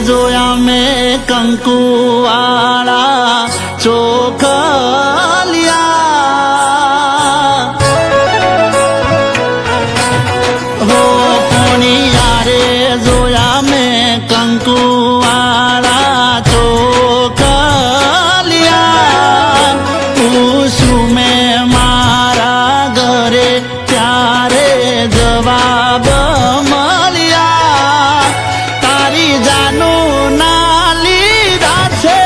જોયા મેં કંકુવાળા ચોખલિયા હો કોની યારે જોયા મેં કંકુવાળા ચોખલિયા પૂછું મેં મારા ઘરે ત્યારે જવાબ મળ્યા તારી જાનું ના લીધા છે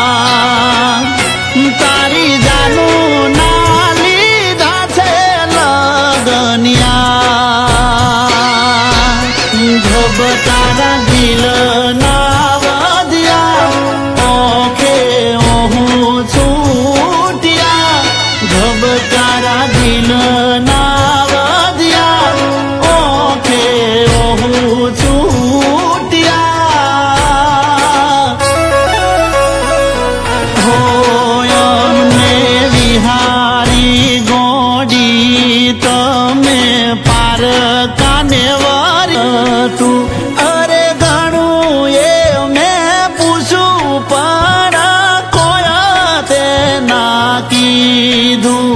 લગનિયા તારી જાનું ના લીધા છે લગનિયા ધબ તારા દિલ ના વધ્યા ઓખે હું છૂટ્યા ધબ તારા દિલ ના વધ્યા ઓખે હું છૂટ્યા હોય અમને વિહારી ગોડી તમે પાર કાને વર તું અરે ઘણું એ મેં પૂછું પણ કોઈ તે ના કીધું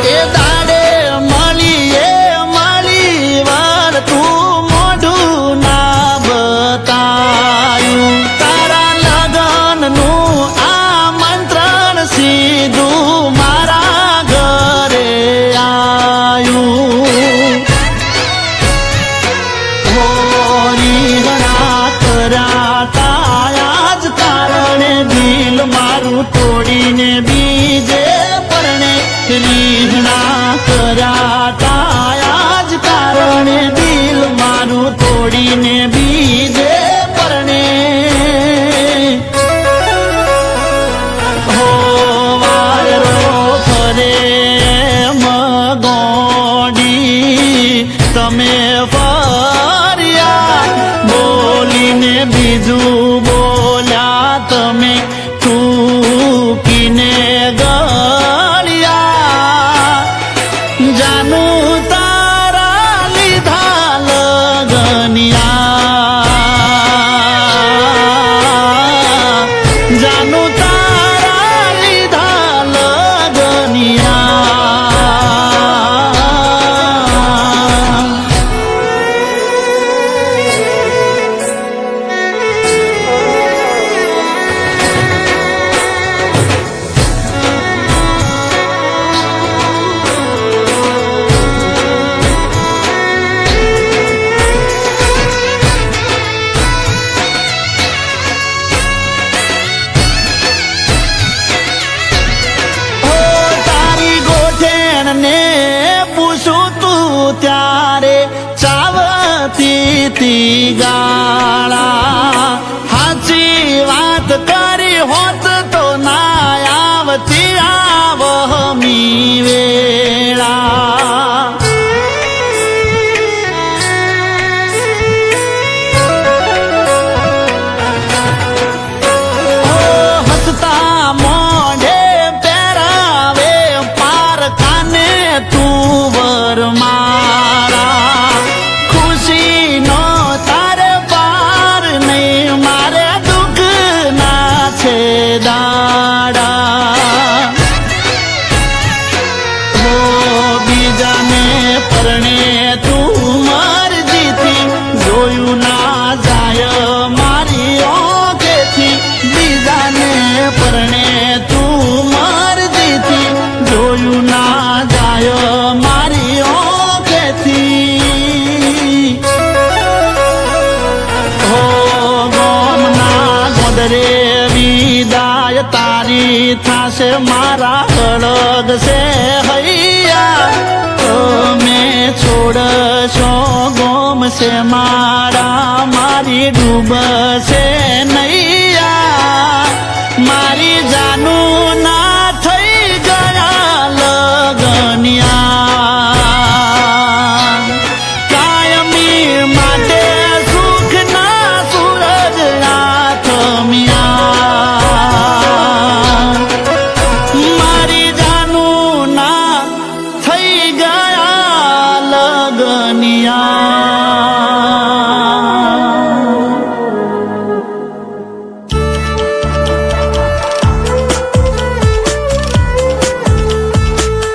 એ દાડે મળી વાર તું મોઢું ના બતાયું તારા લગનનું આમંત્રણ સીધું મારા ઘરે આયું હોરી ઘણા કરાતા આજ કારણે દિલ મારું તોડીને બીજે પરણે રીહણા કરાતા આજ કારણે દિલ મારું તોડીને બીજે પરણે હો વાયરો ફરે મગોડી તમે ફર્યા બોલીને બીજું બોલ્યા તમે ચૂકીને ગળ્યા જાનું તારા લીધા લગનિયા જાનું તારા લીધા લગનિયા ને પૂછું તું ત્યારે ચાવતી તી ગાળા હાચી વાત કરી હોત તો ના આવતી આવહમી વેળા હસતા મોઢે પહેરાવે પાર કાને તું વર મારા ખુશી નો તારે પાર નહીં મારે દુઃખ ના છે દાડા હો બીજાને પરણે તું મરજીથી જોયું ના જાય મારી ઓખેથી બીજાને પરણે તું મરજીથી જોયું ના જાય મારી ઓખેથી હો ગોમના ગોદરે વિદાય તારી થાશે મારા હળગ છે હૈયા તમે છોડશો ગોમ છે મારા મારી ડૂબશે નહીં